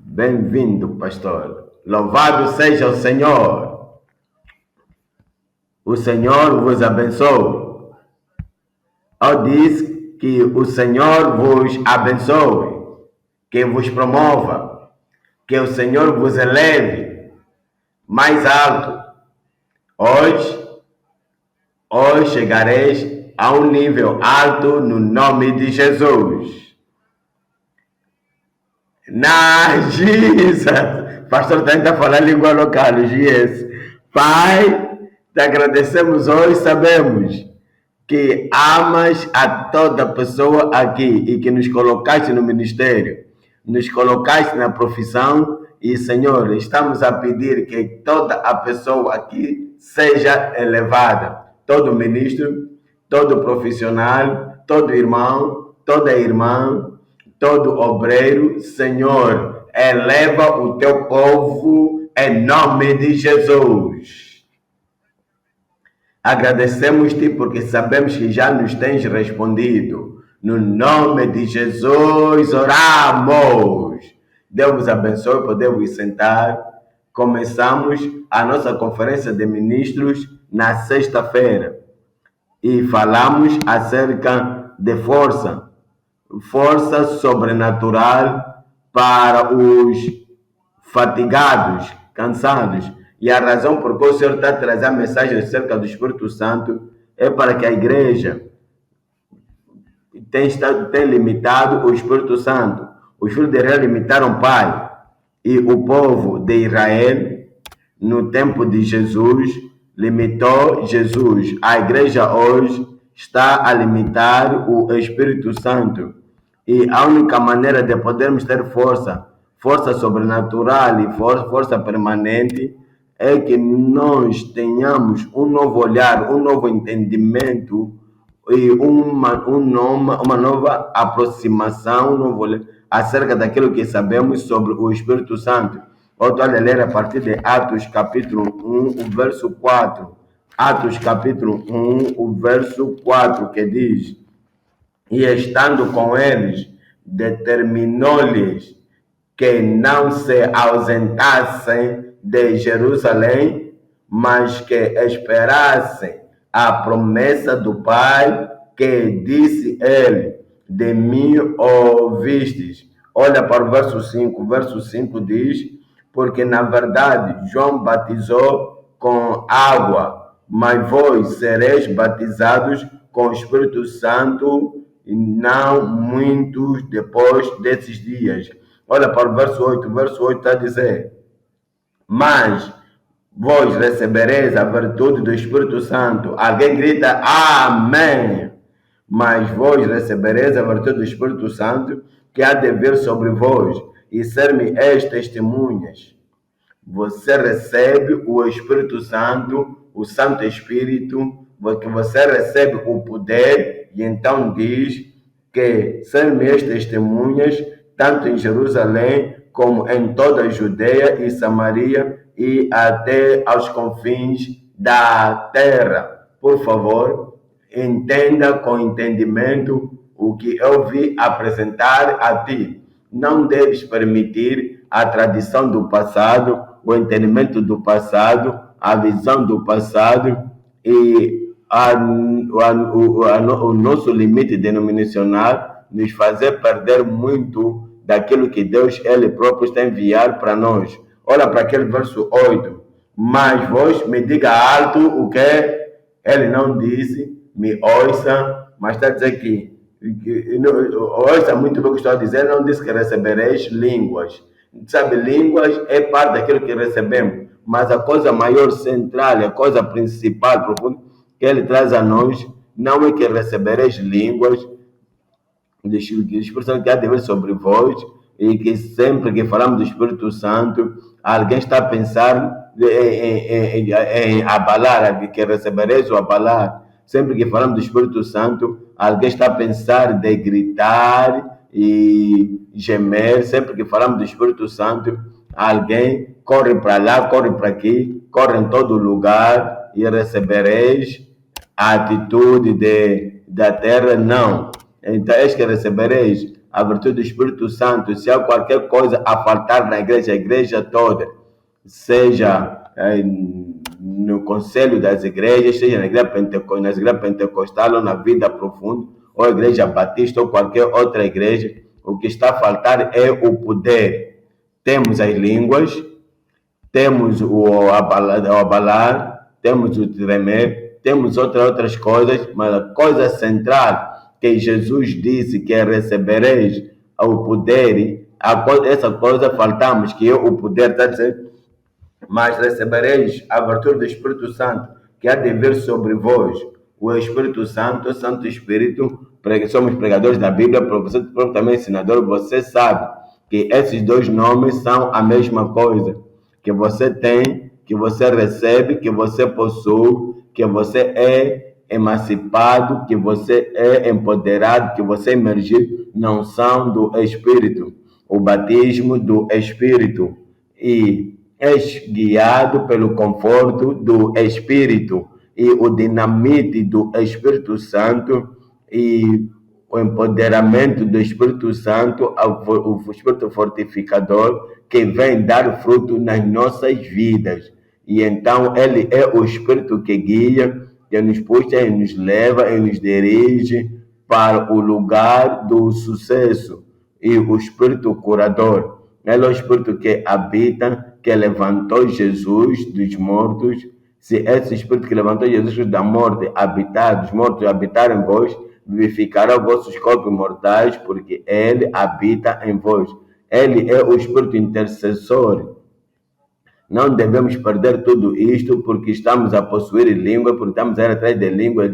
Bem-vindo, pastor. Louvado seja o Senhor. O Senhor vos abençoe. Eu disse que o Senhor vos abençoe, que vos promova, que o Senhor vos eleve mais alto. Hoje chegareis a um nível alto no nome de Jesus. Na Jesus. Pastor tenta falar língua local, Jesus. Pai, te agradecemos hoje, sabemos que amas a toda pessoa aqui e que nos colocaste no ministério, nos colocaste na profissão e, Senhor, estamos a pedir que toda a pessoa aqui seja elevada. Todo ministro, todo profissional, todo irmão, toda irmã, todo obreiro, Senhor, eleva o teu povo em nome de Jesus. Agradecemos-te porque sabemos que já nos tens respondido. No nome de Jesus oramos. Deus vos abençoe, podemos sentar. Começamos a nossa conferência de ministros na sexta-feira e falamos acerca de força sobrenatural para os fatigados, cansados. E a razão por que o Senhor está trazendo a mensagem acerca do Espírito Santo é para que a igreja tem limitado o Espírito Santo. Os filhos de Israel limitaram o Pai. E o povo de Israel, no tempo de Jesus, limitou Jesus. A igreja hoje está a limitar o Espírito Santo. E a única maneira de podermos ter força sobrenatural e força permanente, é que nós tenhamos um novo olhar, um novo entendimento e uma nova aproximação, um novo olhar acerca daquilo que sabemos sobre o Espírito Santo. Eu estou a ler a partir de Atos capítulo 1, o verso 4. Atos capítulo 1, o verso 4, que diz: E estando com eles, determinou-lhes que não se ausentassem de Jerusalém, mas que esperassem a promessa do Pai, que disse ele: de mim ouvistes. Olha para o verso 5. O verso 5 diz: porque na verdade João batizou com água, mas vós sereis batizados com o Espírito Santo não muitos depois desses dias. Olha para o verso 8. O verso 8 está a dizer: mas vós recebereis a virtude do Espírito Santo. Alguém grita amém. Mas vós recebereis a virtude do Espírito Santo, que há de vir sobre vós, e ser-me-eis testemunhas. Você recebe o Espírito Santo, o Santo Espírito, porque você recebe o poder, e então diz que ser-me-eis testemunhas, tanto em Jerusalém, como em toda a Judeia e Samaria, e até aos confins da terra. Por favor, entenda com entendimento o que eu vi apresentar a ti. Não deves permitir a tradição do passado, o entendimento do passado, a visão do passado e o nosso limite denominacional nos fazer perder muito daquilo que Deus, Ele próprio, está a enviar para nós. Olha para aquele verso 8. Mas vós me diga alto o que ele não disse, me ouça, mas está a dizer que ouça muito bem o que estou a dizer, não disse que recebereis línguas. Sabe, línguas é parte daquilo que recebemos, mas a coisa maior, central, a coisa principal, profunda, que ele traz a nós, não é que recebereis línguas, o Espírito Santo que há de vir sobre vós, e que sempre que falamos do Espírito Santo, alguém está a pensar em abalar, que recebereis o abalar. Sempre que falamos do Espírito Santo, alguém está a pensar de gritar e gemer. Sempre que falamos do Espírito Santo, alguém corre para lá, corre para aqui, corre em todo lugar e recebereis a atitude da terra. Não. Então, eis que recebereis a virtude do Espírito Santo. Se há qualquer coisa a faltar na igreja, a igreja toda, seja no conselho das igrejas, seja na igreja pentecostal ou na vida profunda, ou igreja batista ou qualquer outra igreja, o que está a faltar é o poder. Temos as línguas, temos o abalar, temos o tremer, temos outras coisas, mas a coisa central que Jesus disse que é recebereis o poder, essa coisa faltamos, que é o poder, está dizendo, mas recebereis a virtude do Espírito Santo, que há de vir sobre vós. O Espírito Santo, o Santo Espírito, somos pregadores da Bíblia, você também ensinador, você sabe que esses dois nomes são a mesma coisa, que você tem, que você recebe, que você possui, que você é emancipado, que você é empoderado, que você emergiu na unção do Espírito, o batismo do Espírito, e és guiado pelo conforto do Espírito e o dinamite do Espírito Santo e o empoderamento do Espírito Santo, o Espírito fortificador que vem dar fruto nas nossas vidas. E então ele é o Espírito que guia, que nos puxa e nos leva e nos dirige para o lugar do sucesso. E o Espírito curador, ele é o Espírito que habita, que levantou Jesus dos mortos. Se esse Espírito que levantou Jesus da morte habitar, dos mortos habitar em vós, vivificará vossos corpos mortais, porque ele habita em vós. Ele é o Espírito intercessor. Não devemos perder tudo isto, porque estamos a possuir língua, porque estamos a ir atrás de línguas.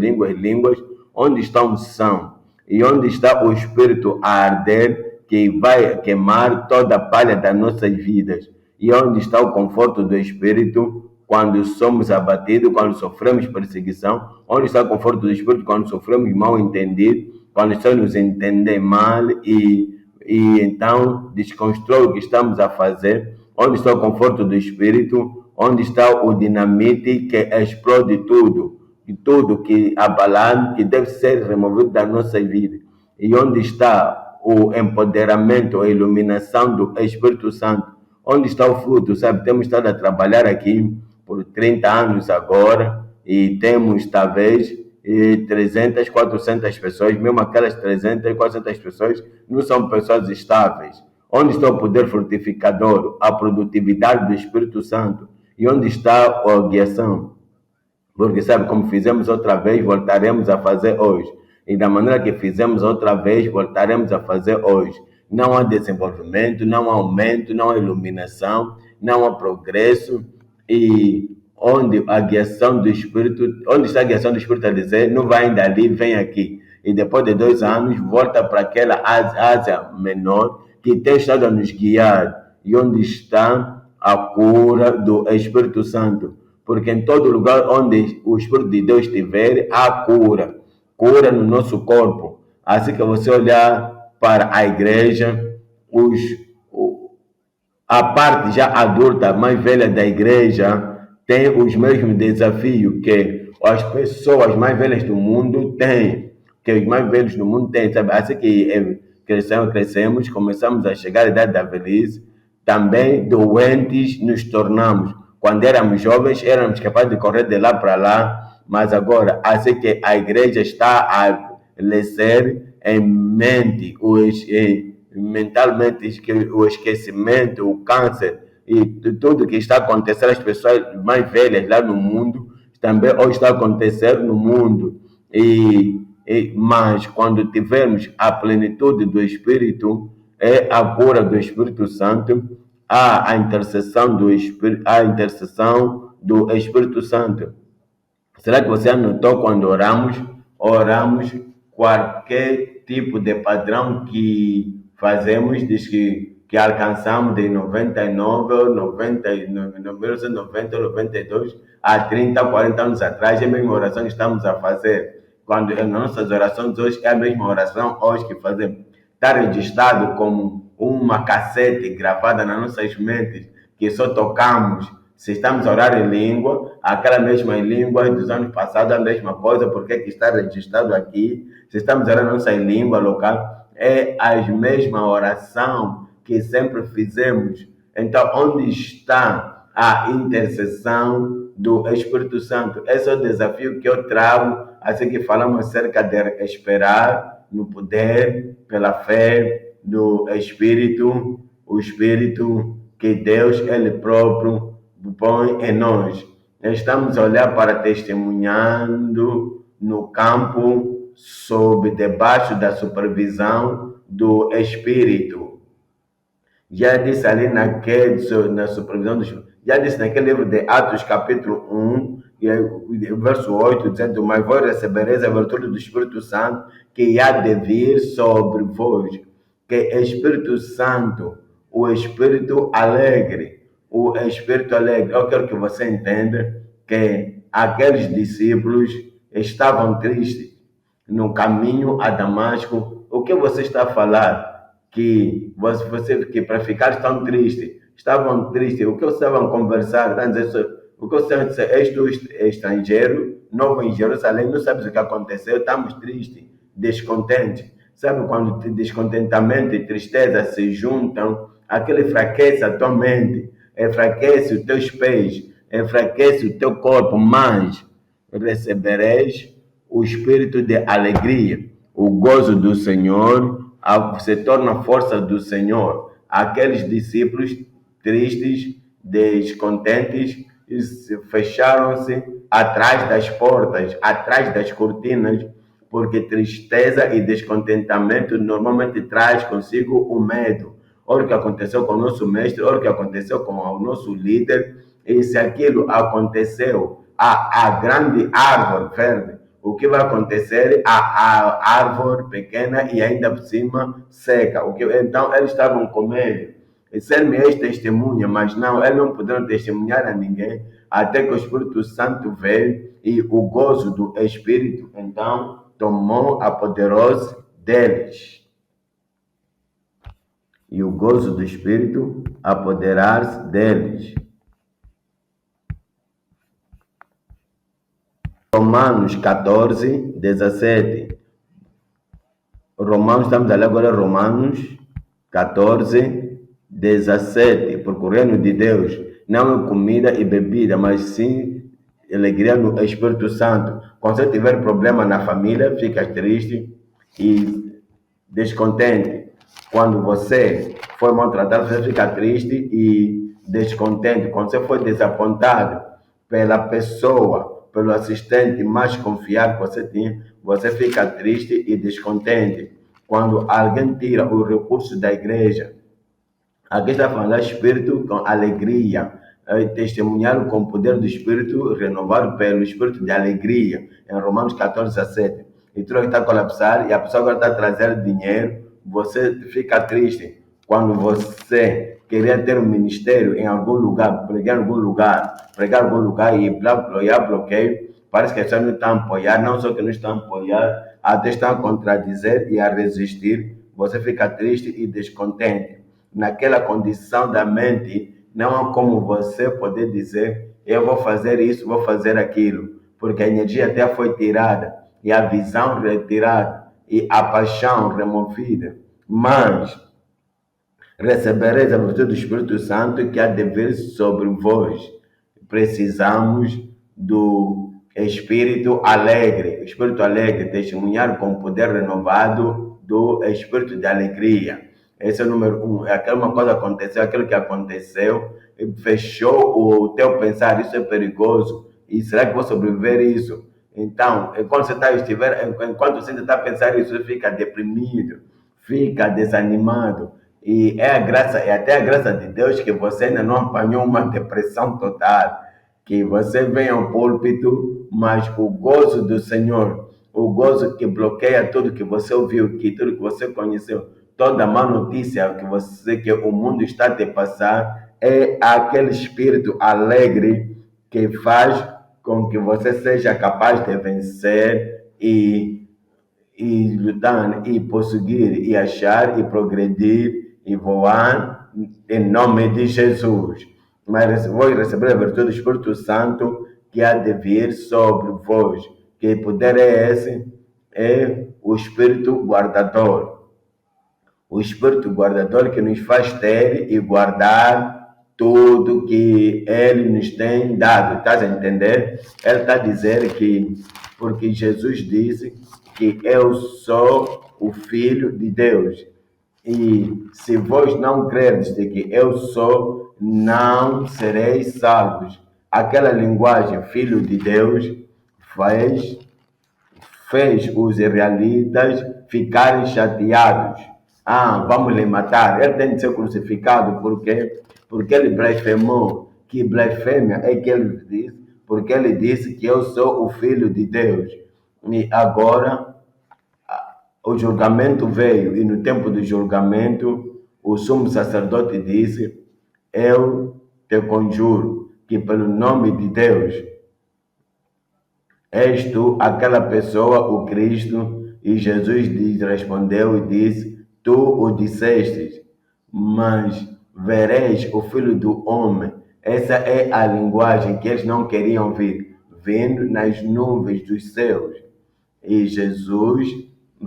Onde está a unção? E onde está o Espírito a arder, que vai queimar toda a palha das nossas vidas? E onde está o conforto do Espírito quando somos abatidos, quando sofremos perseguição? Onde está o conforto do Espírito quando sofremos mal entendido, quando só nos entendem mal e então desconstrói o que estamos a fazer? Onde está o conforto do Espírito? Onde está o dinamite que explode tudo? E tudo que abalando, que deve ser removido da nossa vida? E onde está o empoderamento, a iluminação do Espírito Santo? Onde está o fruto? Sabe, temos estado a trabalhar aqui por 30 anos agora e temos talvez 300, 400 pessoas, mesmo aquelas 300, 400 pessoas não são pessoas estáveis. Onde está o poder frutificador, a produtividade do Espírito Santo? E onde está a guiação? Porque sabe, como fizemos outra vez, voltaremos a fazer hoje. E da maneira que fizemos outra vez, voltaremos a fazer hoje. Não há desenvolvimento, não há aumento, não há iluminação, não há progresso. E onde a guiação do Espírito, onde está a guiação do Espírito a dizer, não vai ainda ali, vem aqui. E depois de 2 anos, volta para aquela Ásia menor que tem estado a nos guiar. E onde está a cura do Espírito Santo? Porque em todo lugar onde o Espírito de Deus estiver, há cura. Cura no nosso corpo. Assim que você olhar para a igreja, a parte já adulta, mais velha da igreja, tem os mesmos desafios que as pessoas mais velhas do mundo têm. Que os mais velhos do mundo têm, sabe? Assim que crescemos, começamos a chegar à idade da velhice, também doentes nos tornamos. Quando éramos jovens, éramos capazes de correr de lá para lá, mas agora, assim que a igreja está a crescer em mente, mentalmente, o esquecimento, o câncer e tudo que está acontecendo às pessoas mais velhas lá no mundo, também hoje está acontecendo no mundo. Mas quando tivermos a plenitude do Espírito, é a cura do Espírito Santo, há a intercessão do Espírito Santo. Será que você anotou quando oramos qualquer tipo de padrão que fazemos, diz que alcançamos de 99, 1990, 92, há 30, 40 anos atrás, é a mesma oração que estamos a fazer. Quando as nossas orações hoje é a mesma oração hoje que fazemos. Está registrado como uma cassete gravada nas nossas mentes, que só tocamos se estamos a orar em língua, aquela mesma língua dos anos passados, a mesma coisa, porque que está registrado aqui. Se estamos a orar na nossa língua local, é a mesma oração que sempre fizemos. Então, onde está a intercessão do Espírito Santo? Esse é o desafio que eu trago, assim que falamos acerca de esperar no poder, pela fé do Espírito, o Espírito que Deus, Ele próprio, põe em nós. Estamos a olhar para testemunhando no campo, sob debaixo da supervisão do Espírito. Já disse ali na supervisão do Espírito, já disse naquele livro de Atos, capítulo 1, verso 8, dizendo: mas vós recebereis a virtude do Espírito Santo, que há de vir sobre vós. Que Espírito Santo, o Espírito alegre, o Espírito alegre. Eu quero que você entenda que aqueles discípulos estavam tristes no caminho a Damasco. O que você está a falar? Que para ficar tão triste, estavam tristes. O que vocês estavam a conversar? O que vocês dizer? És tu estrangeiro, novo em Jerusalém, não sabes o que aconteceu? Estamos tristes, descontentes. Sabe quando descontentamento e tristeza se juntam? Aquilo enfraquece a tua mente, enfraquece os teus pés, enfraquece o teu corpo, mas recebereis o espírito de alegria, o gozo do Senhor, se torna a força do Senhor. Aqueles discípulos tristes, descontentes, fecharam-se atrás das portas, atrás das cortinas, porque tristeza e descontentamento normalmente traz consigo o medo. Olha o que aconteceu com o nosso mestre, olha o que aconteceu com o nosso líder, e se aquilo aconteceu, a grande árvore verde, o que vai acontecer? A árvore pequena e ainda por cima seca. Então eles estavam com medo. Ser-me-eis testemunha, mas não, eles não puderam testemunhar a ninguém, até que o Espírito Santo veio e o gozo do Espírito, então, tomou a poderosa deles. E o gozo do Espírito apoderar-se deles. Romanos 14, 17. Estamos a ler agora Romanos 14, 17. Porque o reino de Deus não é comida e bebida, mas sim alegria no Espírito Santo. Quando você tiver problema na família, fica triste e descontente. Quando você foi maltratado, você fica triste e descontente. Quando você foi desapontado pela pessoa, pelo assistente mais confiável que você tinha, você fica triste e descontente. Quando alguém tira os recursos da igreja, aqui está falando Espírito com alegria, testemunhar com o poder do Espírito, renovado pelo Espírito de alegria, em Romanos 14, 17. E tudo está a colapsar e a pessoa agora está a trazer dinheiro, você fica triste. Quando você queria ter um ministério em algum lugar, pregar em algum lugar e bloqueio, parece que as pessoas não estão a apoiar, não só que não estão a apoiar, até estão a contradizer e a resistir, você fica triste e descontente. Naquela condição da mente, não há como você poder dizer: eu vou fazer isso, vou fazer aquilo, porque a energia até foi tirada, e a visão retirada, e a paixão removida. Mas recebereis a virtude do Espírito Santo que há de vir sobre vós. Precisamos do Espírito alegre, testemunhar com o poder renovado do Espírito de alegria. Esse é o número 1. Aquela coisa aconteceu, aquilo que aconteceu, fechou o teu pensar, isso é perigoso. E será que vou sobreviver a isso? Então, enquanto você está a pensar isso, você fica deprimido, fica desanimado. E é até a graça de Deus que você ainda não apanhou uma depressão total, que você vem ao púlpito, mas o gozo do Senhor, o gozo que bloqueia tudo que você ouviu, tudo que você conheceu, toda má notícia que o mundo está a te passar, é aquele espírito alegre que faz com que você seja capaz de vencer e lutar e prosseguir e achar e progredir e voar em nome de Jesus. Mas vou receber a virtude do Espírito Santo que há de vir sobre vós. Que poder é esse? É o Espírito guardador. o Espírito guardador que nos faz ter e guardar tudo que Ele nos tem dado. Estás a entender? Ele está a dizer que, porque Jesus disse que eu sou o Filho de Deus. E se vós não credes de que eu sou, não sereis salvos. Aquela linguagem, Filho de Deus, fez os israelitas ficarem chateados. Ah, vamos lhe matar. Ele tem de ser crucificado porque ele blasfemou. Que blasfêmia é que ele disse? Porque ele disse que eu sou o Filho de Deus. E agora o julgamento veio, e no tempo do julgamento, o sumo sacerdote disse: eu te conjuro que pelo nome de Deus és tu aquela pessoa, o Cristo? E Jesus respondeu e disse: tu o dissestes, mas vereis o Filho do Homem. Essa é a linguagem que eles não queriam ver, vindo nas nuvens dos céus. E Jesus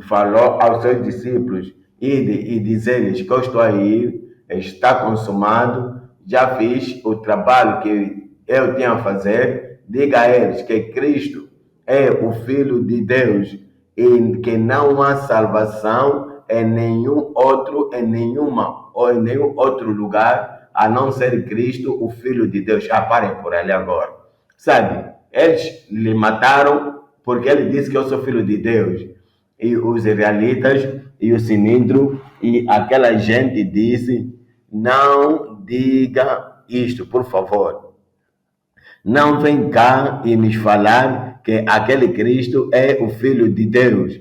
falou aos seus discípulos: ide e dizer-lhes que eu estou aí, está consumado, já fiz o trabalho que eu tinha a fazer. Diga a eles que Cristo é o Filho de Deus e que não há salvação em nenhum outro, em nenhuma ou em nenhum outro lugar a não ser Cristo, o Filho de Deus. Ah, parem por ali agora. Sabe, eles lhe mataram porque ele disse que eu sou filho de Deus. E os israelitas e o sinídrio e aquela gente disse: não diga isto, por favor. Não vem cá e nos falar que aquele Cristo é o Filho de Deus.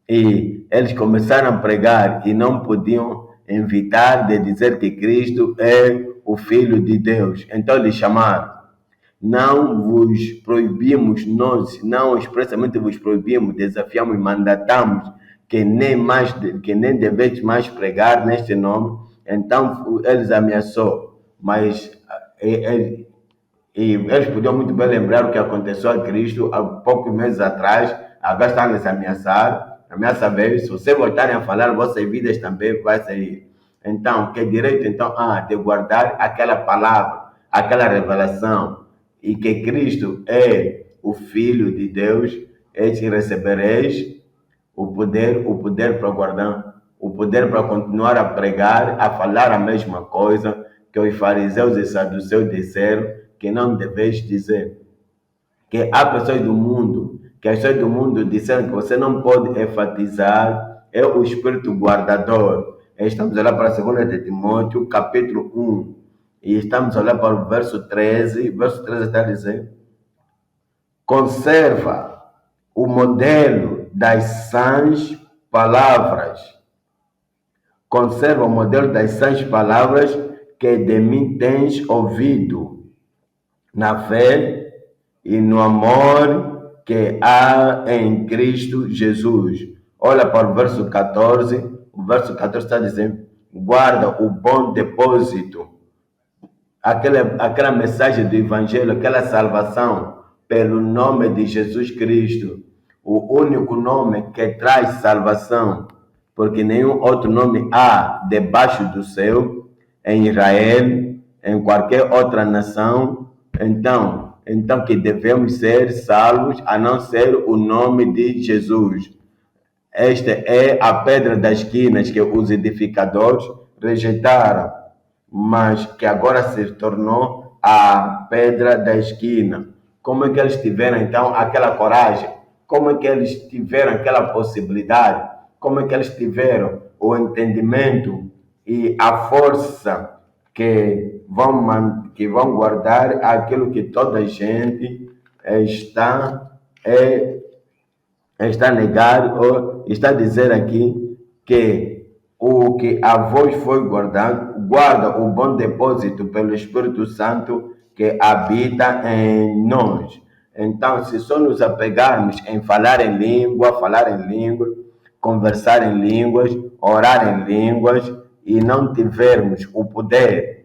E eles começaram a pregar e não podiam evitar de dizer que Cristo é o Filho de Deus. Então eles chamaram: não vos proibimos, nós não expressamente vos proibimos, desafiamos e mandatamos que nem deveis mais pregar neste nome. Então eles ameaçou, mas e eles podiam muito bem lembrar o que aconteceu a Cristo há poucos meses atrás. Agora estão a ameaçar. A ameaça veio: se vocês voltarem a falar, vossas vidas também vai sair. Então, que direito então de guardar aquela palavra, aquela revelação, e que Cristo é o Filho de Deus, eis que recebereis o poder para guardar, o poder para continuar a pregar, a falar a mesma coisa que os fariseus e saduceus disseram que não deveis dizer. Que há pessoas do mundo, que as pessoas do mundo disseram que você não pode enfatizar, é o Espírito guardador. Estamos a olhar para 2 de Timóteo, capítulo 1, e estamos a olhar para o verso 13. Verso 13 está a dizer: conserva o modelo das sãs palavras. Conserva o modelo das sãs palavras que de mim tens ouvido, na fé e no amor que há em Cristo Jesus. Olha para o verso 14. O verso 14 está dizendo: guarda o bom depósito, aquela mensagem do Evangelho, aquela salvação pelo nome de Jesus Cristo, o único nome que traz salvação, porque nenhum outro nome há debaixo do céu, em Israel, em qualquer outra nação. Então que devemos ser salvos a não ser o nome de Jesus. Esta é a pedra das esquinas que os edificadores rejeitaram, mas que agora se tornou a pedra da esquina. Como é que eles tiveram então aquela coragem? Como é que eles tiveram aquela possibilidade? Como é que eles tiveram o entendimento e a força que vão guardar aquilo que toda a gente está a negar, ou está a dizer aqui que o que a vós foi guardado, guarda o bom depósito pelo Espírito Santo que habita em nós. Então, se só nos apegarmos em falar em língua, conversar em línguas, orar em línguas, e não tivermos o poder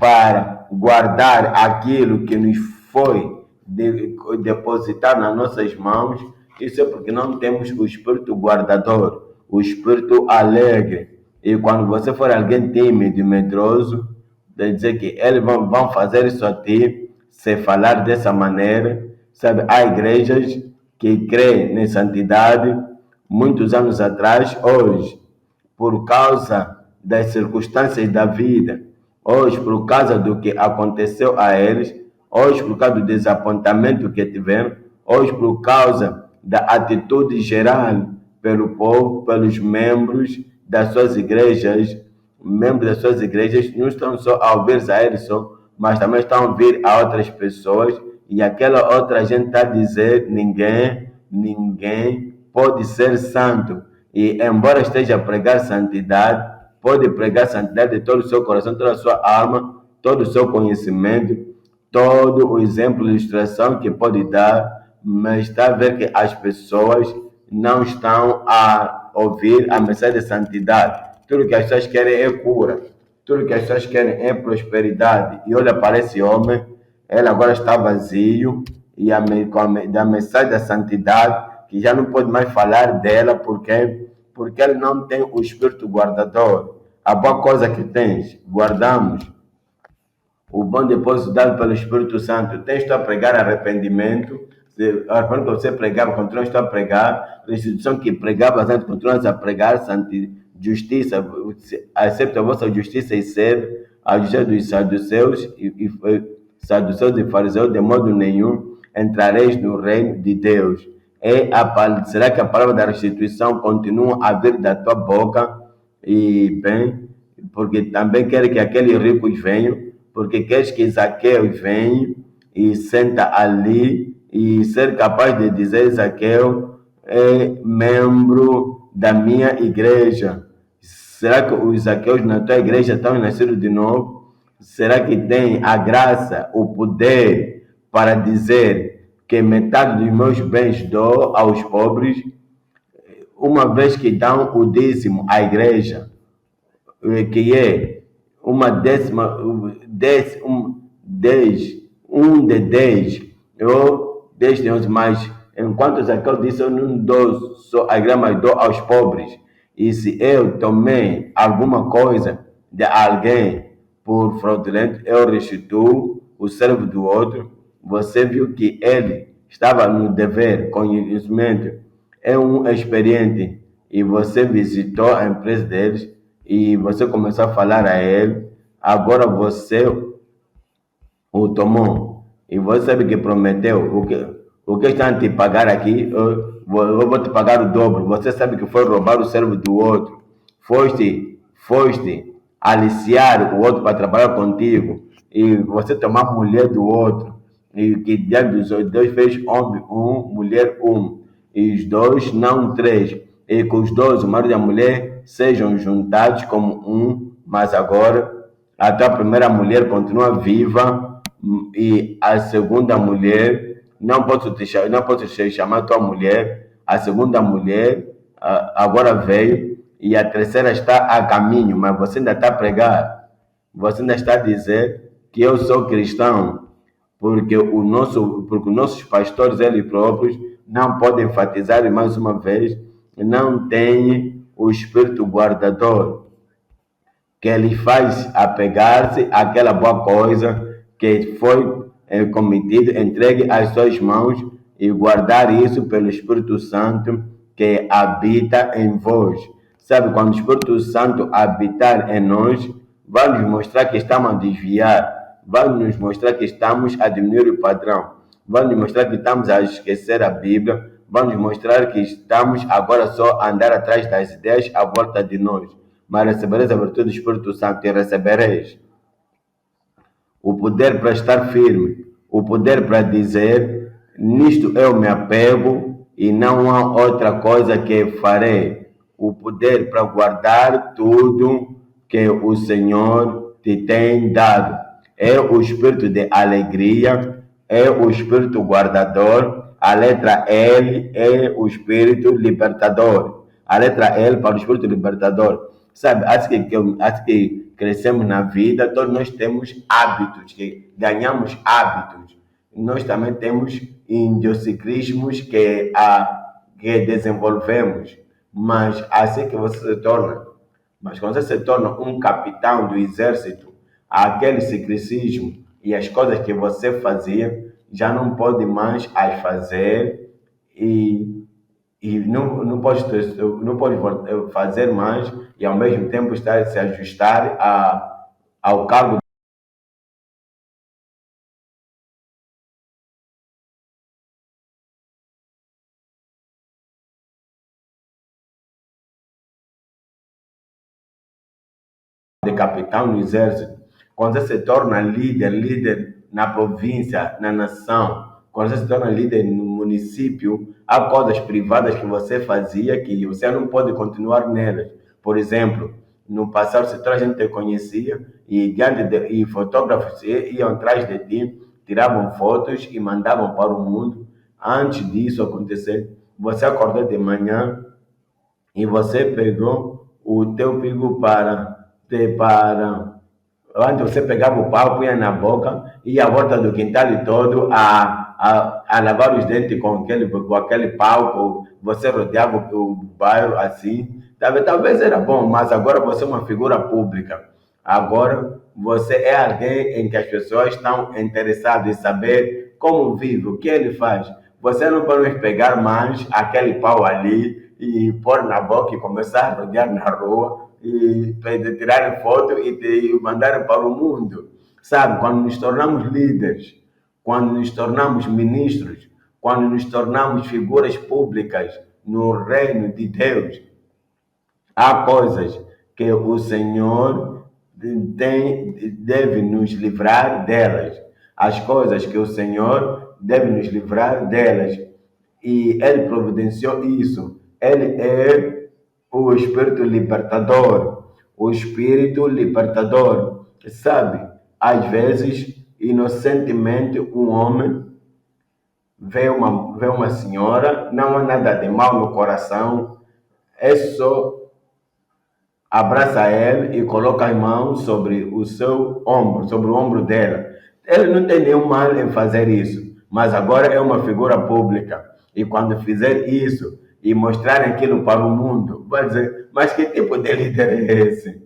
para guardar aquilo que nos foi depositar nas nossas mãos, isso é porque não temos o Espírito guardador. o espírito alegre. E quando você for alguém tímido e medroso, de dizer que eles vão fazer isso a ti, se falar dessa maneira, sabe? Há igrejas que creem em santidade muitos anos atrás, hoje, por causa das circunstâncias da vida, hoje, por causa do que aconteceu a eles, hoje, por causa do desapontamento que tiveram, hoje, por causa da atitude geral pelo povo, pelos das suas igrejas, membros das suas igrejas, não estão só a ouvir a eles só, mas também estão a ouvir a outras pessoas, e aquela outra gente está a dizer: ninguém pode ser santo. E embora esteja a pregar santidade, pode pregar santidade de todo o seu coração, toda a sua alma, todo o seu conhecimento, todo o exemplo, ilustração que pode dar, mas está a ver que as pessoas não estão a ouvir a mensagem de santidade. Tudo que as pessoas querem é cura, tudo que as pessoas querem é prosperidade. E olha para esse homem, ele agora está vazio, e da mensagem da santidade, que já não pode mais falar dela, porque ele não tem o espírito guardador. A boa coisa que tens, guardamos. O bom depósito dado pelo Espírito Santo. Tens a pregar arrependimento. Quando você pregava, continuas a pregar. A instituição que pregava antes, continuas a pregar justiça. Acepta a vossa justiça e sede, a justiça dos saduceus e fariseus, de modo nenhum entrareis no reino de Deus. Será que a palavra da restituição continua a vir da tua boca? E bem, porque também quer que aqueles ricos venham, porque queres que Zaqueu venha e senta ali e ser capaz de dizer: Zaqueu é membro da minha igreja. Será que os Zaqueus na tua igreja estão nascidos de novo? Será que tem a graça, o poder para dizer que metade dos meus bens dou aos pobres, uma vez que dão o dízimo à igreja, que é uma décima, um de 10, ou 10 de 11, mas enquanto Zaqueu disse: eu não dou só a grama, mas dou aos pobres. E se eu tomei alguma coisa de alguém por fraudulento, eu restituo o servo do outro. Você viu que ele estava no dever, conhecimento, é um experiente, e você visitou a empresa deles e você começou a falar a ele. Agora você o tomou e você sabe que prometeu o que estão a te pagar aqui. Eu vou te pagar o dobro. Você sabe que foi roubar o servo do outro, foste aliciar o outro para trabalhar contigo, e você tomar a mulher do outro, e que Deus fez homem um, mulher um, e os dois não três, e que os dois, o marido e a mulher, sejam juntados como um. Mas agora a tua primeira mulher continua viva, e a segunda mulher, não posso te chamar tua mulher, a segunda mulher agora veio, e a terceira está a caminho, mas você ainda está a pregar, você ainda está a dizer que eu sou cristão, porque os nossos pastores, eles próprios, não podem enfatizar mais uma vez, não têm o espírito guardador, que ele faz apegar-se àquela boa coisa que foi cometido, entregue às suas mãos, e guardar isso pelo Espírito Santo que habita em vós. Sabe, quando o Espírito Santo habitar em nós, vai nos mostrar que estamos a desviar, vai nos mostrar que estamos a diminuir o padrão, vai nos mostrar que estamos a esquecer a Bíblia, vai nos mostrar que estamos agora só a andar atrás das ideias à volta de nós. Mas recebereis a virtude do Espírito Santo, e recebereis o poder para estar firme, o poder para dizer: nisto eu me apego e não há outra coisa que farei. O poder para guardar tudo que o Senhor te tem dado. É o espírito de alegria, é o espírito guardador. A letra L é o espírito libertador. A letra L para o espírito libertador. Sabe, acho que crescemos na vida, todos nós temos hábitos, que ganhamos hábitos. Nós também temos idiosincrismos que desenvolvemos. Mas assim que você se torna, mas quando você se torna um capitão do exército, aquele ciclicismo e as coisas que você fazia já não pode mais as fazer e, não pode fazer mais e ao mesmo tempo estar se ajustar ao cargo de capitão no exército. Quando você se torna líder na província, na nação, quando você se torna líder no município, há coisas privadas que você fazia que você não pode continuar nelas. Por exemplo, no passado, se toda a gente te conhecia e fotógrafos iam atrás de ti, tiravam fotos e mandavam para o mundo. Antes disso acontecer, você acordou de manhã e você pegou o teu pico para onde você pegava o pau, punha na boca e a volta do quintal todo a lavar os dentes com aquele pau, você rodeava o bairro assim. Talvez era bom, mas agora você é uma figura pública. Agora você é alguém em que as pessoas estão interessadas em saber como vive, o que ele faz. Você não pode pegar mais aquele pau ali e pôr na boca e começar a rodear na rua e tirarem foto e mandarem para o mundo. Sabe, quando nos tornamos líderes, quando nos tornamos ministros, quando nos tornamos figuras públicas no reino de Deus, há coisas que o Senhor deve nos livrar delas. As coisas que o Senhor deve nos livrar delas. E Ele providenciou isso. Ele é o Espírito libertador. O Espírito libertador. Sabe, às vezes, inocentemente, um homem vê uma senhora, não há nada de mal no coração, é só abraça ele e coloca as mãos sobre o seu ombro, sobre o ombro dela. Ele não tem nenhum mal em fazer isso, mas agora é uma figura pública. E quando fizer isso e mostrar aquilo para o mundo, vai dizer: mas que tipo de líder é esse?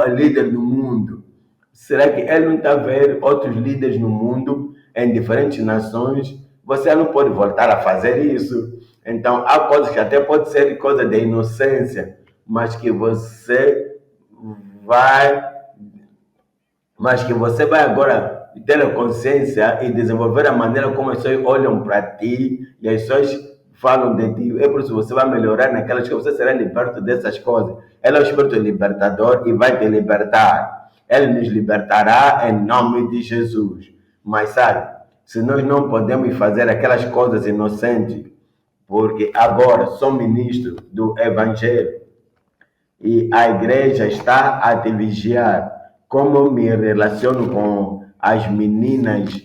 Líder do mundo. Será que ele não está vendo outros líderes no mundo, em diferentes nações? Você não pode voltar a fazer isso. Então, há coisas que até pode ser coisa de inocência, mas que você vai, mas que você vai agora ter a consciência e desenvolver a maneira como as pessoas olham para ti e as pessoas falam de ti. É por isso que você vai melhorar naquelas coisas, você será liberto dessas coisas. Ele é o Espírito libertador e vai te libertar. Ele nos libertará em nome de Jesus. Mas sabe, se nós não podemos fazer aquelas coisas inocentes, porque agora sou ministro do Evangelho, e a igreja está a te vigiar. Como eu me relaciono com as meninas,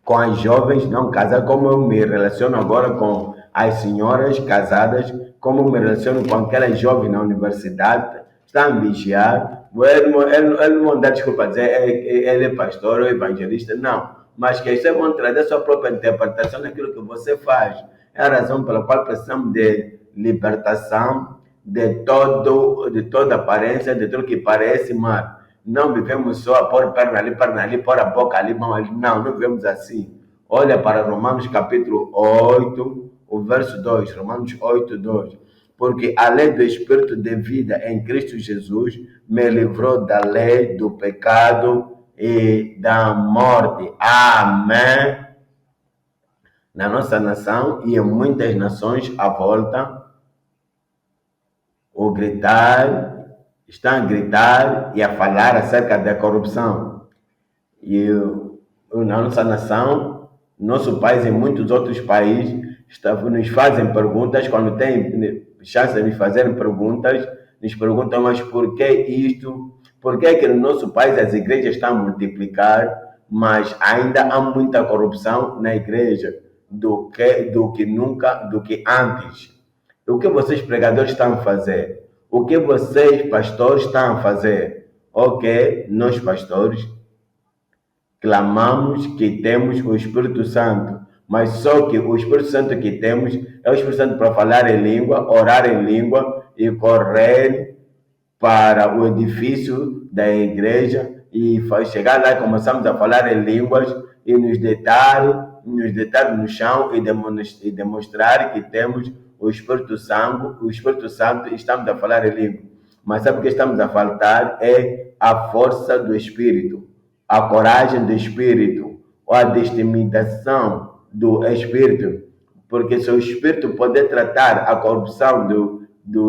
com as jovens não casadas, como eu me relaciono agora com as senhoras casadas, como eu me relaciono com aquelas jovens na universidade, está a vigiar. Ele não dá desculpa dizer ele é pastor ou evangelista, não. Mas que vocês vão trazer a sua própria interpretação daquilo que você faz. É a razão pela qual precisamos de libertação de toda aparência, de tudo que parece mal. Não vivemos só a pôr perna ali, pôr a boca ali, mão ali. Não, não vivemos assim. Olha para Romanos capítulo 8, o verso 2. Romanos 8, 2. Porque a lei do Espírito de vida em Cristo Jesus me livrou da lei do pecado e da morte. Amém. Na nossa nação e em muitas nações à volta, estão a gritar e a falar acerca da corrupção. E na nossa nação, nosso país e muitos outros países nos fazem perguntas, quando têm chance de nos fazerem perguntas, nos perguntam: mas por que isto? Por que é que no nosso país as igrejas estão a multiplicar, mas ainda há muita corrupção na igreja do que antes? O que vocês pregadores estão a fazer? O que vocês pastores estão a fazer? Ok, nós pastores clamamos que temos o Espírito Santo, Mas só que o Espírito Santo que temos é o Espírito Santo para falar em língua, orar em língua e correr para o edifício da igreja e chegar lá e começamos a falar em línguas e nos deitar no chão e demonstrar que temos o Espírito Santo e estamos a falar em língua. Mas sabe o que estamos a faltar? É a força do Espírito, a coragem do Espírito, ou a destinação do Espírito. Porque se o Espírito poder tratar a corrupção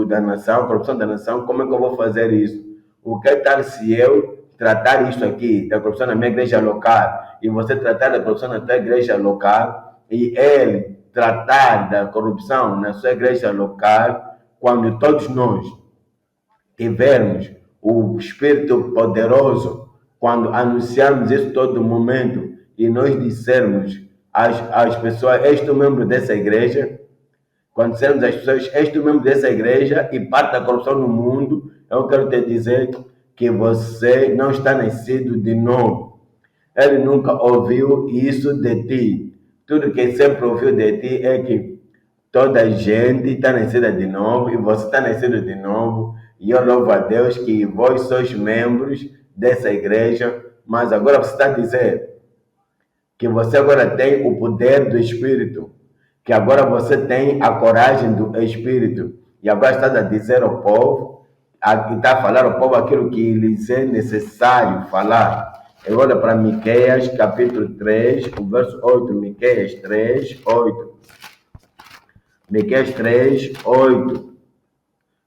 da nação, a corrupção da nação, como é que eu vou fazer isso? O que tal se eu tratar isso aqui, da corrupção na minha igreja local, e você tratar da corrupção na tua igreja local, e ele tratar da corrupção na sua igreja local, quando todos nós tivermos o Espírito poderoso, quando anunciarmos isso todo momento, e nós dissermos às pessoas, és tu membro dessa igreja, quando dissermos às pessoas, és tu membro dessa igreja e parte da corrupção no mundo, eu quero te dizer que você não está nascido de novo. Ele nunca ouviu isso de ti. Tudo que ele sempre ouviu de ti é que toda a gente está nascida de novo e você está nascido de novo. E eu louvo a Deus que vós sois membros dessa igreja, mas agora você está a dizer que você agora tem o poder do Espírito, que agora você tem a coragem do Espírito, e agora está a dizer ao povo, está a falar ao povo aquilo que lhes é necessário falar. Eu olho para Miqueias, capítulo 3, o verso 8, Miqueias 3, 8. Miqueias 3, 8.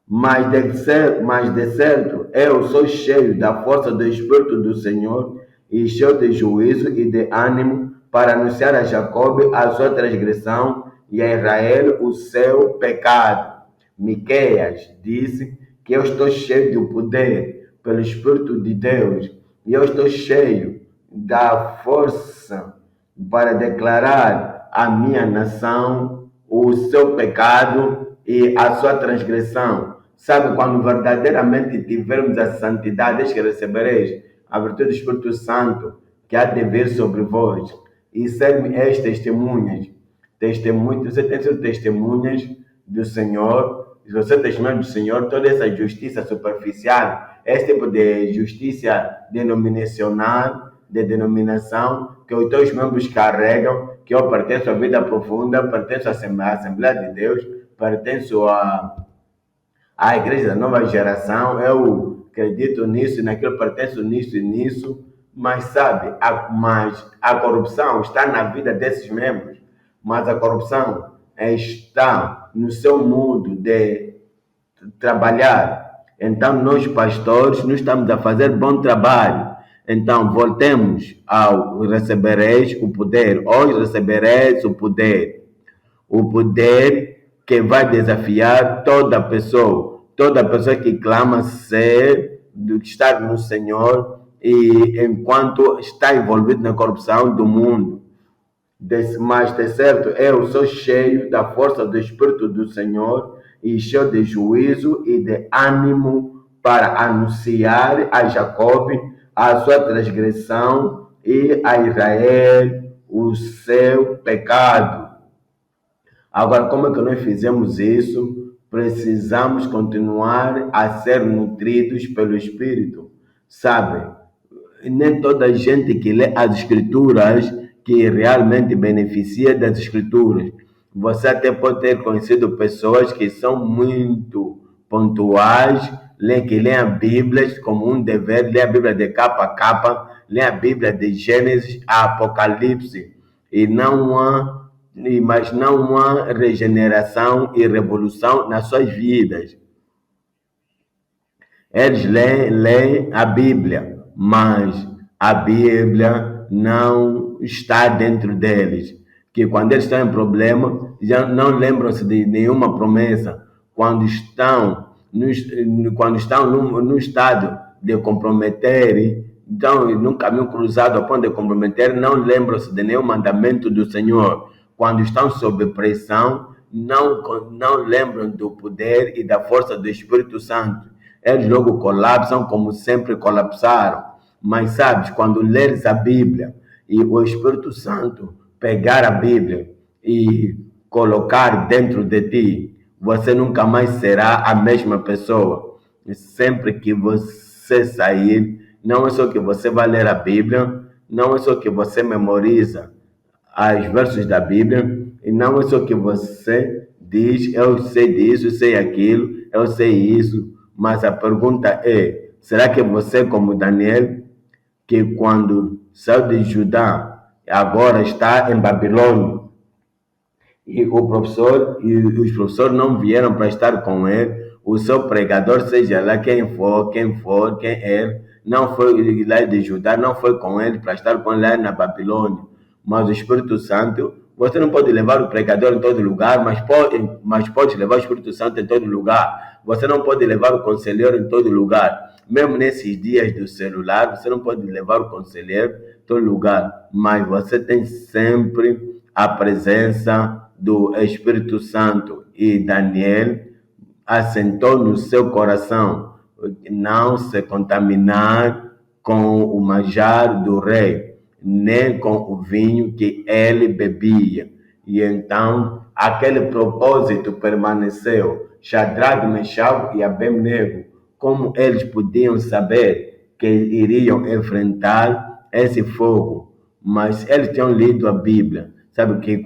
Mas de certo, eu sou cheio da força do Espírito do Senhor, e cheio de juízo e de ânimo, para anunciar a Jacob a sua transgressão e a Israel o seu pecado. Miqueias disse que eu estou cheio do poder pelo Espírito de Deus, e eu estou cheio da força para declarar à minha nação o seu pecado e a sua transgressão. Sabe, quando verdadeiramente tivermos a santidade, que recebereis a virtude do Espírito Santo que há de vir sobre vós, e serem as testemunhas. Você tem sido testemunhas do Senhor, se você é testemunha do Senhor, toda essa justiça superficial, esse tipo de justiça denominacional, de denominação, que os teus membros carregam, que eu pertenço à vida profunda, pertenço à Assembleia de Deus, pertenço à Igreja da Nova Geração, eu acredito nisso e naquilo, pertenço nisso e nisso, mas sabe, a corrupção está na vida desses membros, mas a corrupção está no seu modo de trabalhar. Então, nós pastores, não estamos a fazer bom trabalho. Então, voltemos ao recebereis o poder. Hoje recebereis o poder que vai desafiar toda pessoa que clama ser, do que está no Senhor, e enquanto está envolvido na corrupção do mundo. Mas de certo, eu sou cheio da força do Espírito do Senhor e cheio de juízo e de ânimo para anunciar a Jacob a sua transgressão e a Israel o seu pecado. Agora, como é que nós fizemos isso? Precisamos continuar a ser nutridos pelo Espírito, sabe? Nem toda a gente que lê as Escrituras que realmente beneficia das Escrituras. Você até pode ter conhecido pessoas que são muito pontuais, que leem a Bíblia como um dever, leem a Bíblia de capa a capa, leem a Bíblia de Gênesis a Apocalipse, mas não há regeneração e revolução nas suas vidas. Eles leem a Bíblia, mas a Bíblia não está dentro deles. Que quando eles estão em problema, já não lembram-se de nenhuma promessa. Quando estão no estado de comprometer, então num caminho cruzado a ponto de comprometer, não lembram-se de nenhum mandamento do Senhor. Quando estão sob pressão, não lembram do poder e da força do Espírito Santo. Eles logo colapsam como sempre colapsaram. Mas sabes, quando leres a Bíblia e o Espírito Santo pegar a Bíblia e colocar dentro de ti, você nunca mais será a mesma pessoa. E sempre que você sair, não é só que você vai ler a Bíblia, não é só que você memoriza os versos da Bíblia, e não é só que você diz, eu sei disso, sei aquilo, eu sei isso, mas a pergunta é, será que você, como Daniel, que quando saiu de Judá, agora está em Babilônia, e os professores não vieram para estar com ele, o seu pregador, seja lá quem for, quem é, não foi lá de Judá, não foi com ele para estar com ele lá na Babilônia, mas o Espírito Santo, você não pode levar o pregador em todo lugar, mas pode levar o Espírito Santo em todo lugar. Você não pode levar o conselheiro em todo lugar. Mesmo nesses dias do celular, você não pode levar o conselheiro em todo lugar, mas você tem sempre a presença do Espírito Santo. E Daniel assentou no seu coração não se contaminar com o manjar do rei, nem com o vinho que ele bebia. E então aquele propósito permaneceu. Shadraque, Meshach e Abednego, como eles podiam saber que iriam enfrentar esse fogo? Mas eles tinham lido a Bíblia. Sabe que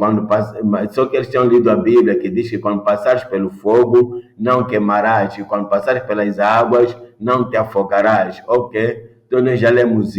só que eles tinham lido a Bíblia que diz que quando passares pelo fogo, não queimarás, e quando passares pelas águas, não te afogarás. Ok? Todos nós já lemos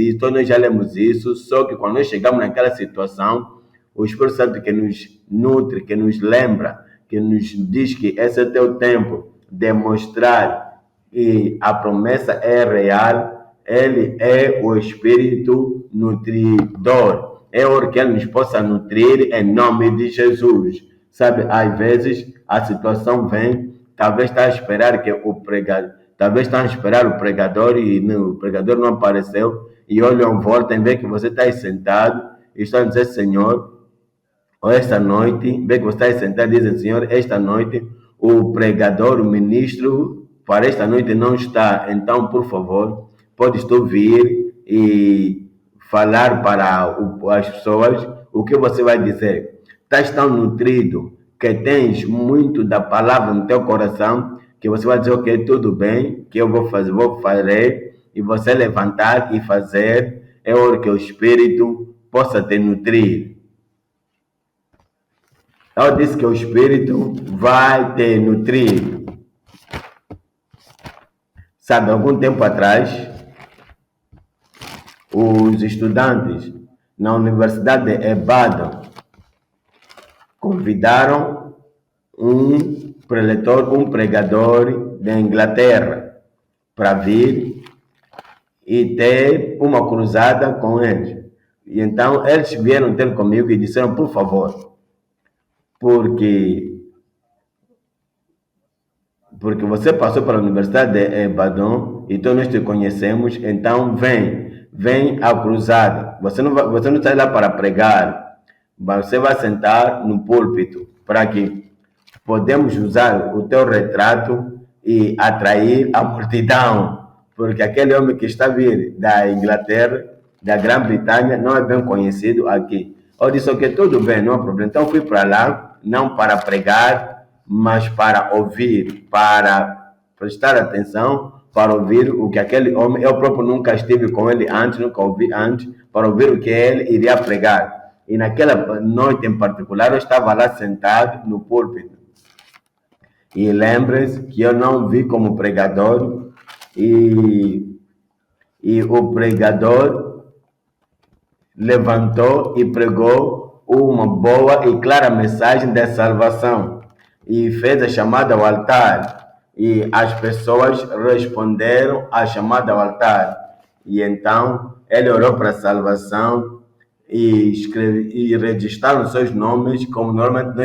isso, só que quando nós chegamos naquela situação, o Espírito Santo que nos nutre, que nos lembra, que nos diz que esse é teu tempo de mostrar que a promessa é real, ele é o Espírito nutridor. É hora que ele nos possa nutrir em nome de Jesus. Sabe, às vezes a situação vem, talvez está a esperar que o pregador, talvez está a esperar o pregador e o pregador não apareceu, e olham em volta e vê que você está aí sentado e estão a dizer, Senhor, esta noite, vê que você está aí sentado e dizem, Senhor, esta noite o pregador, o ministro, para esta noite não está, então, por favor, podes tu vir e falar para as pessoas o que você vai dizer. Estás tão nutrido que tens muito da palavra no teu coração que você vai dizer, ok, tudo bem, que eu vou fazer, e você levantar e fazer, é hora que o Espírito possa te nutrir. Eu disse que o Espírito vai te nutrir. Sabe, algum tempo atrás, os estudantes na Universidade de Ibadan convidaram um preletor, um pregador da Inglaterra para vir e ter uma cruzada com eles. E então eles vieram ter comigo e disseram, por favor, porque você passou pela Universidade de Ibadan e todos nós te conhecemos, então vem à cruzada. Você não está lá para pregar, você vai sentar no púlpito para que podemos usar o teu retrato e atrair a multidão, porque aquele homem que está vindo da Inglaterra, da Grã-Bretanha, não é bem conhecido aqui. Eu disse, ok, tudo bem, não há problema. Então fui para lá, não para pregar, mas para ouvir, para prestar atenção, para ouvir o que aquele homem, eu próprio nunca estive com ele antes, nunca ouvi antes, para ouvir o que ele iria pregar. E naquela noite em particular, eu estava lá sentado no púlpito. E lembre-se que eu não vi como pregador, e o pregador levantou e pregou uma boa e clara mensagem de salvação e fez a chamada ao altar, e as pessoas responderam à chamada ao altar, e então ele orou para a salvação e registraram seus nomes como normalmente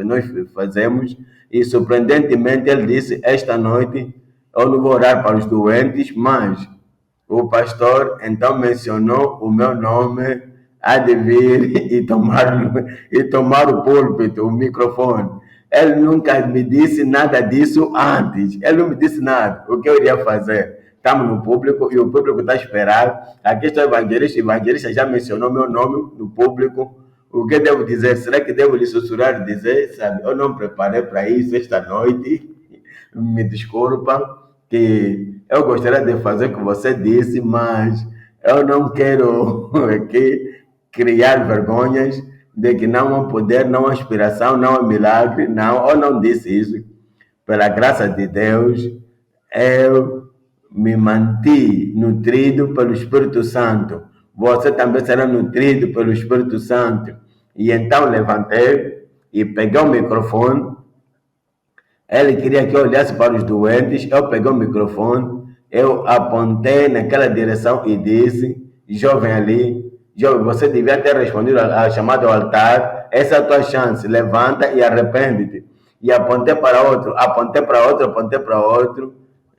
nós fazemos, e surpreendentemente ele disse, esta noite eu não vou orar para os doentes, mas o pastor então mencionou o meu nome, há de vir e tomar o púlpito, o microfone. Ele nunca me disse nada disso antes. Ele não me disse nada. O que eu iria fazer? Estamos no público e o público está a esperar. Aqui está o evangelista já mencionou meu nome no público. o que devo dizer? Será que devo lhe sussurrar e dizer, sabe, eu não preparei para isso esta noite, me desculpa, que eu gostaria de fazer o que você disse, mas eu não quero aqui criar vergonhas de que não há poder, não há inspiração, não há milagre, não, eu não disse isso. Pela graça de Deus, eu me mantive nutrido pelo Espírito Santo. Você também será nutrido pelo Espírito Santo. E então levantei e peguei o microfone. Ele queria que eu olhasse para os doentes. Eu peguei o microfone, eu apontei naquela direção e disse: jovem ali, jovem, você devia ter respondido a chamada ao altar. Essa é a tua chance. Levanta e arrepende-te. E apontei para outro, apontei para outro, apontei para outro.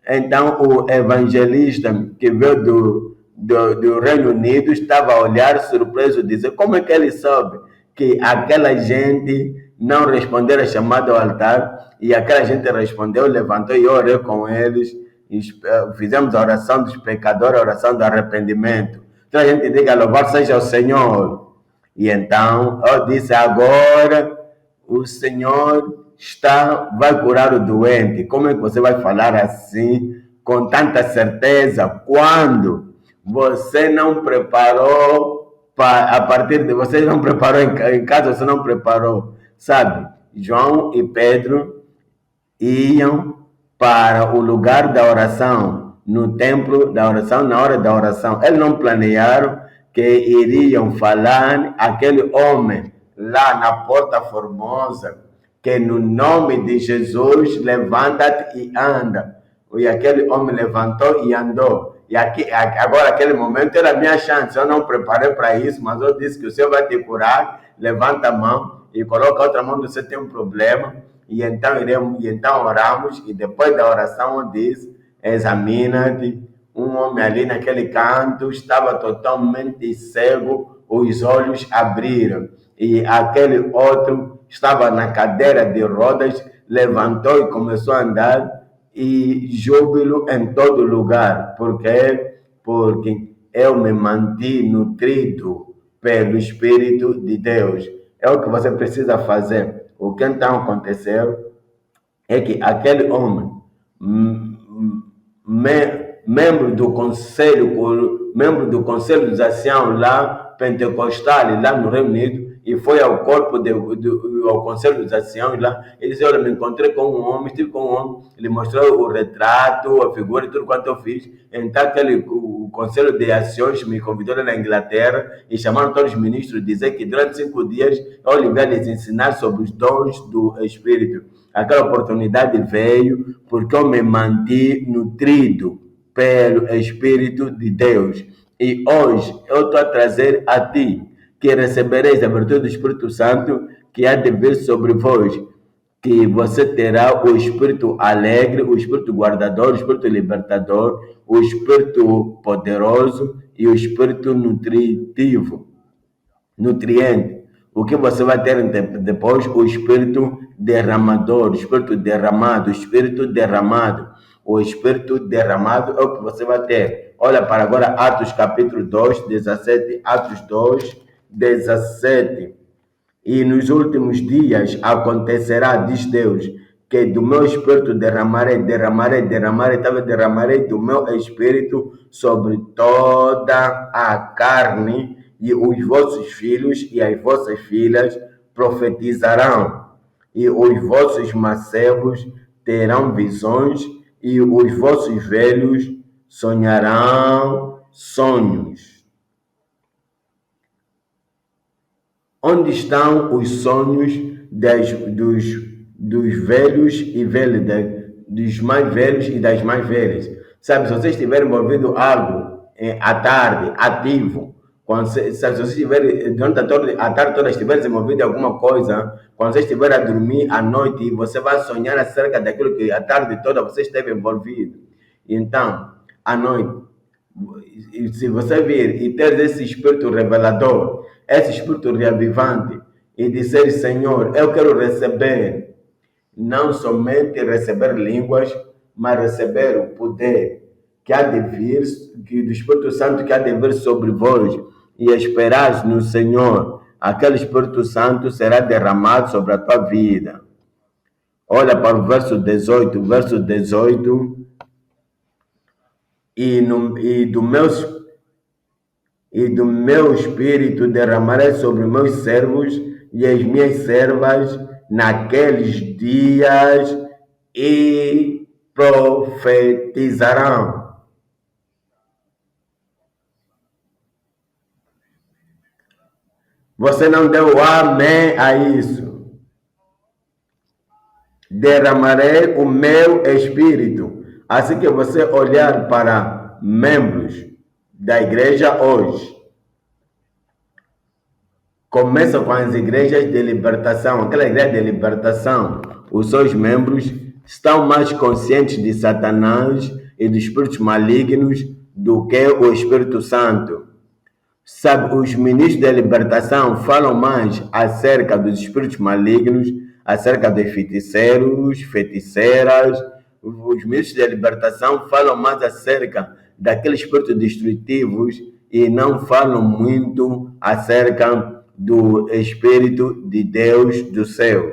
Então o evangelista que veio do Reino Unido estava a olhar surpreso, dizer como é que ele soube que aquela gente não respondeu a chamada ao altar e aquela gente respondeu, levantou e eu orei com eles, e fizemos a oração dos pecadores, a oração do arrependimento. Então a gente diga, louvado seja o Senhor. E então eu disse, agora o Senhor vai curar o doente. Como é que você vai falar assim, com tanta certeza, quando você não preparou, a partir de você não preparou em casa, você não preparou, sabe? João e Pedro iam para o lugar da oração, no templo da oração, na hora da oração. Eles não planearam que iriam falar aquele homem lá na Porta Formosa, que no nome de Jesus, levanta-te e anda. E aquele homem levantou e andou. E agora, aquele momento, era a minha chance. Eu não preparei para isso, mas eu disse que o Senhor vai te curar. Levanta a mão e coloca a outra mão, você tem um problema. E então oramos. E depois da oração, eu disse, examina-te. Um homem ali naquele canto estava totalmente cego, os olhos abriram. E aquele outro estava na cadeira de rodas, levantou e começou a andar, e júbilo em todo lugar. Por quê? Porque eu me mantive nutrido pelo Espírito de Deus. É o que você precisa fazer. O que então aconteceu é que aquele homem, membro do conselho de ação lá pentecostal, lá no Reino Unido, e foi ao corpo ao conselho de ação lá, ele disse, olha, me encontrei com um homem, estive com um homem, ele mostrou o retrato, a figura e tudo quanto eu fiz. Então o conselho de ações me convidou lá na Inglaterra e chamaram todos os ministros, dizer que durante 5 dias eu lhe lhes ensinar sobre os dons do Espírito. Aquela oportunidade veio porque eu me mantive nutrido pelo Espírito de Deus. E hoje eu estou a trazer a ti que recebereis a virtude do Espírito Santo que há de vir sobre vós, que você terá o Espírito alegre, o Espírito guardador, o Espírito libertador, o Espírito poderoso e o Espírito nutriente. O que você vai ter depois? O Espírito derramador, o Espírito derramado, o Espírito derramado. O Espírito derramado é o que você vai ter. Olha para agora Atos capítulo 2, 17, Atos 2, 17. E nos últimos dias acontecerá, diz Deus, que do meu Espírito derramarei do meu Espírito sobre toda a carne, e os vossos filhos e as vossas filhas profetizarão, e os vossos mancebos terão visões, e os vossos velhos sonharão sonhos. Onde estão os sonhos dos velhos e velhas, dos mais velhos e das mais velhas? Sabe, se vocês estiverem envolvido algo à tarde, ativo, se vocês estiverem durante a tarde toda estiverem envolvido em alguma coisa, quando você estiver a dormir à noite, você vai sonhar acerca daquilo que a tarde toda você esteve envolvido. Então, à noite, se você vir e ter esse espírito revelador, esse espírito reavivante, e dizer, Senhor, eu quero receber, não somente receber línguas, mas receber o poder que há de vir, do Espírito Santo que há de vir sobre vós, e esperar no Senhor, aquele Espírito Santo será derramado sobre a tua vida. Olha para o verso 18, e do meu espírito derramarei sobre meus servos e as minhas servas naqueles dias e profetizarão. Você não deu amém a isso? Derramarei o meu espírito. Assim que você olhar para membros da igreja hoje, começa com as igrejas de libertação. Aquela igreja de libertação, os seus membros estão mais conscientes de Satanás e dos espíritos malignos do que o Espírito Santo. Sabe, os ministros da libertação falam mais acerca dos espíritos malignos, acerca dos feiticeiros, feiticeiras. Os ministros da libertação falam mais acerca daqueles espíritos destrutivos e não falam muito acerca do Espírito de Deus do céu.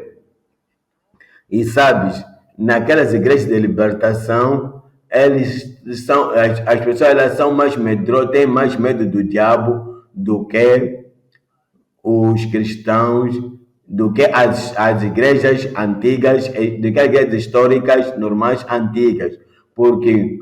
E sabes, naquelas igrejas de libertação, as pessoas elas são mais medrosas, têm mais medo do diabo do que os cristãos, do que as igrejas antigas, do que as igrejas históricas normais antigas, porque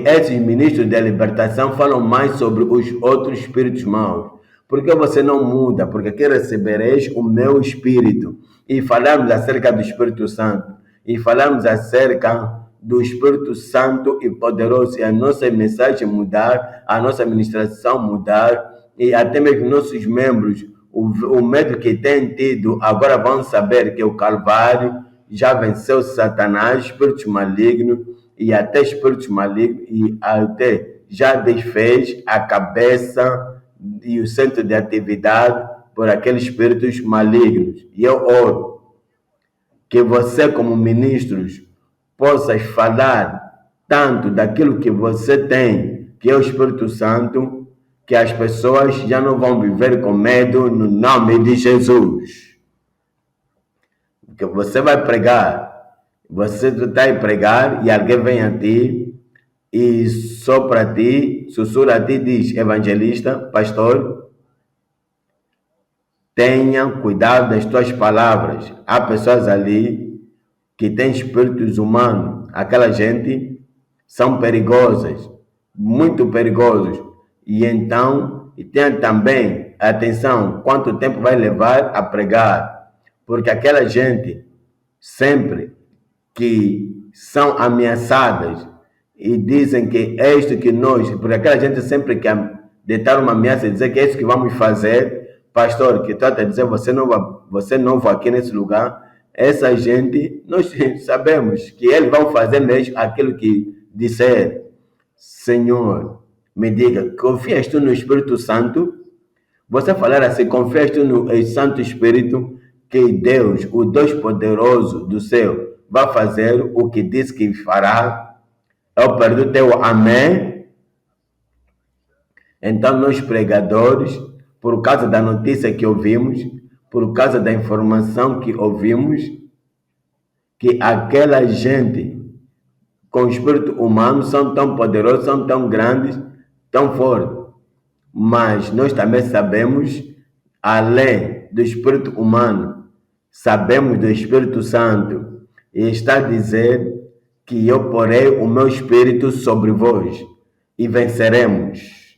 esses ministros da libertação falam mais sobre os outros espíritos maus. Por que você não muda? Porque aqui recebereis o meu espírito. E falamos acerca do Espírito Santo. E falamos acerca do Espírito Santo e poderoso. E a nossa mensagem mudar, a nossa administração mudar. E até mesmo nossos membros, o medo que têm tido, agora vão saber que o Calvário já venceu Satanás, espíritos malignos, e até espíritos malignos, e até já desfez a cabeça e o centro de atividade por aqueles espíritos malignos. E eu oro que você, como ministros, possas falar tanto daquilo que você tem, que é o Espírito Santo, que as pessoas já não vão viver com medo no nome de Jesus. Porque você vai pregar, você está a pregar e alguém vem a ti e sopra a ti, sussurra a ti, diz: evangelista, pastor, tenha cuidado das tuas palavras. Há pessoas ali que têm espíritos humanos. Aquela gente são perigosas, muito perigosos. E então, tenha também atenção, quanto tempo vai levar a pregar. Porque aquela gente, sempre que são ameaçadas e dizem que é isto que nós, porque aquela gente sempre que deitar uma ameaça e dizer que é isso que vamos fazer, pastor, que trata de dizer você não vai aqui nesse lugar, essa gente, nós sabemos que eles vão fazer mesmo aquilo que disser. Senhor, me diga, confias tu no Espírito Santo? Você falar assim, confias tu no Santo Espírito, que Deus, o Deus poderoso do céu, vai fazer o que disse que fará? Eu perdo teu amém. Então nós pregadores, por causa da notícia que ouvimos, por causa da informação que ouvimos, que aquela gente com o espírito humano são tão poderosos, são tão grandes, tão fortes. Mas nós também sabemos, além do espírito humano, sabemos do Espírito Santo. E está a dizer que eu porei o meu espírito sobre vós e venceremos.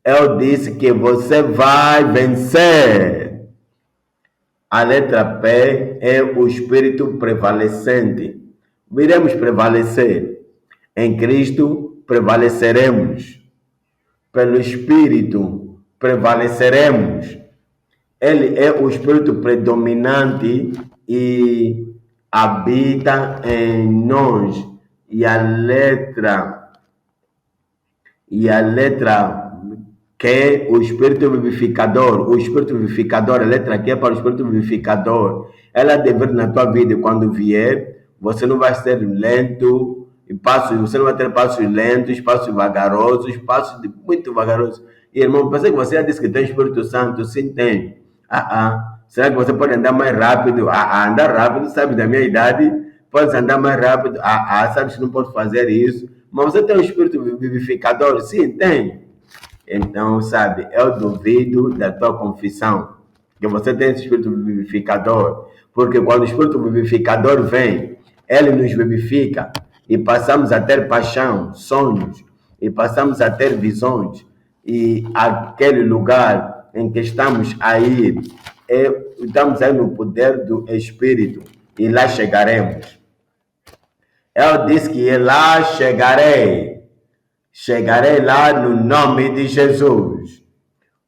Eu disse que você vai vencer. A letra P é o espírito prevalecente. Iremos prevalecer. Em Cristo prevaleceremos. Pelo Espírito prevaleceremos. Ele é o espírito predominante e habita em nós. E a letra que é o espírito vivificador. O espírito vivificador, a letra que é para o espírito vivificador. Ela deve vir na tua vida e quando vier, você não vai ser lento, você não vai ter passos lentos, passos vagarosos, passos muito vagarosos. Irmão, pensei que você já disse que tem Espírito Santo. Sim, tem. Será que você pode andar mais rápido? Andar rápido, sabe, da minha idade, pode andar mais rápido. Sabes que não pode fazer isso. Mas você tem um espírito vivificador? Sim, tem. Então, sabe, eu duvido da tua confissão, que você tem esse espírito vivificador. Porque quando o espírito vivificador vem, ele nos vivifica e passamos a ter paixão, sonhos, e passamos a ter visões. E aquele lugar em que estamos aí, estamos aí no poder do Espírito e lá chegaremos. Eu disse que lá chegarei. Chegarei lá no nome de Jesus.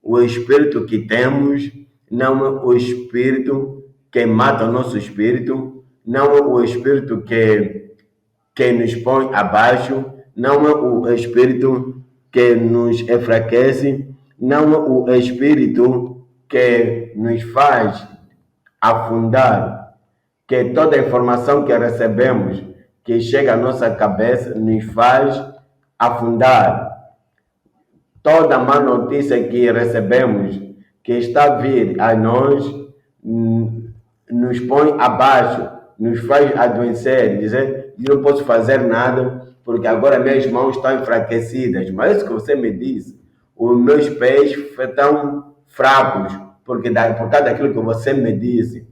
O espírito que temos não é o espírito que mata o nosso espírito, não é o espírito que nos põe abaixo, não é o espírito que nos enfraquece, não é o espírito que nos faz afundar, que toda a informação que recebemos, que chega à nossa cabeça, nos faz afundar. Toda má notícia que recebemos, que está a vir a nós, nos põe abaixo, nos faz adoecer, dizer, não posso fazer nada, porque agora minhas mãos estão enfraquecidas. Mas isso que você me disse, os meus pés estão fracos, por causa daquilo que você me disse.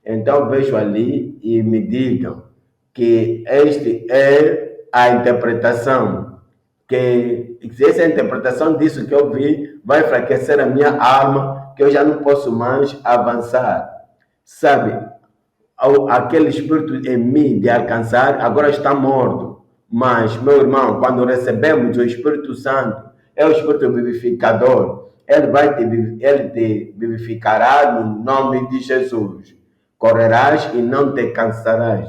Então vejo ali e me digam que esta é a interpretação, que essa interpretação disso que eu vi vai enfraquecer a minha alma, que eu já não posso mais avançar. Sabe, aquele espírito em mim de alcançar agora está morto. Mas, meu irmão, quando recebemos o Espírito Santo, é o Espírito vivificador. Ele te vivificará no nome de Jesus. Correrás e não te cansarás.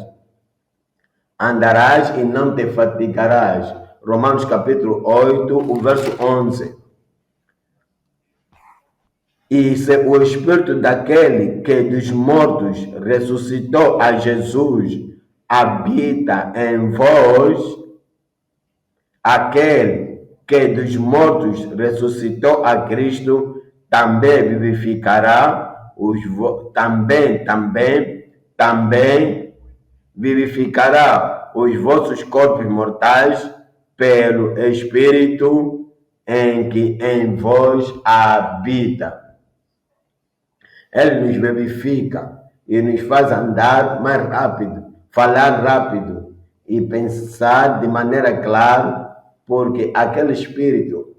Andarás e não te fatigarás. Romanos capítulo 8, o verso 11. E se o Espírito daquele que dos mortos ressuscitou a Jesus habita em vós, aquele que dos mortos ressuscitou a Cristo também vivificará também vivificará os vossos corpos mortais pelo Espírito em que em vós habita. Ele nos vivifica e nos faz andar mais rápido, falar rápido e pensar de maneira clara, porque aquele Espírito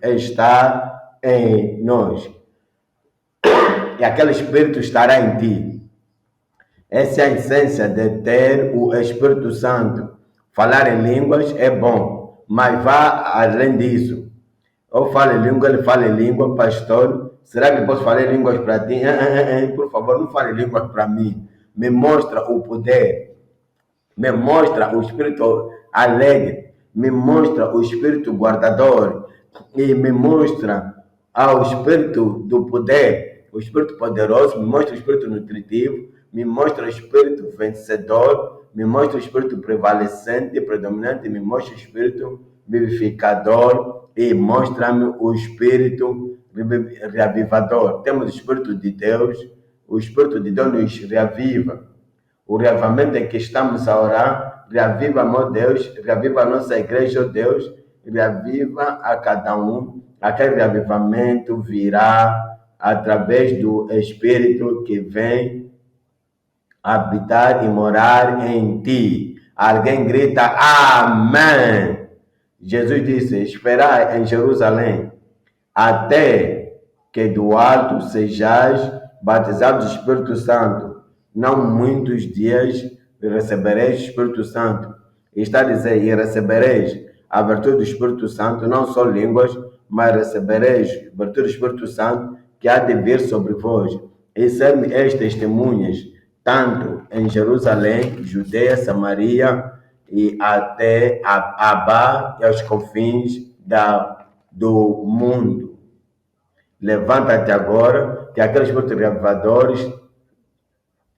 está em nós. E aquele Espírito estará em ti. Essa é a essência de ter o Espírito Santo. Falar em línguas é bom, mas vá além disso. Eu falo em língua, ele fala em língua, pastor. Será que eu posso falar em línguas para ti? Por favor, não fale em línguas para mim. Me mostra o poder. Me mostra o Espírito alegre. Me mostra o Espírito guardador. E me mostra o Espírito do poder. O Espírito poderoso. Me mostra o Espírito nutritivo. Me mostra o Espírito vencedor. Me mostra o Espírito prevalecente e predominante. Me mostra o Espírito vivificador. E mostra-me o Espírito reavivador. Temos o Espírito de Deus. O Espírito de Deus nos reaviva. O reavivamento em que estamos a orar, reaviva, meu Deus, reaviva a nossa igreja, oh Deus, reaviva a cada um. Aquele reavivamento virá através do Espírito que vem habitar e morar em ti. Alguém grita, amém. Jesus disse, esperai em Jerusalém, até que do alto sejais batizados do Espírito Santo. Não muitos dias recebereis o Espírito Santo. E está a dizer, e recebereis a virtude do Espírito Santo, não só línguas, mas recebereis a virtude do Espírito Santo que há de vir sobre vós. E ser-me-eis testemunhas, tanto em Jerusalém, Judeia, Samaria e até Abá e aos confins do mundo. Levanta-te agora, que aqueles espíritos reavivadores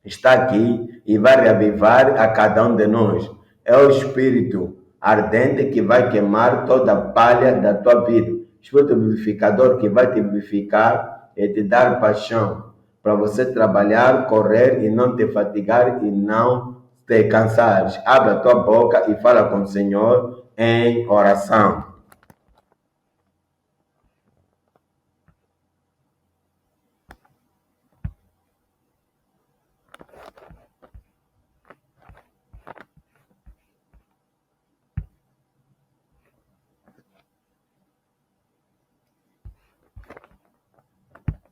está aqui e vai reavivar a cada um de nós. É o Espírito ardente que vai queimar toda a palha da tua vida. Espírito vivificador que vai te vivificar e te dar paixão para você trabalhar, correr e não te fatigar e não te cansares. Abra a tua boca e fala com o Senhor em oração.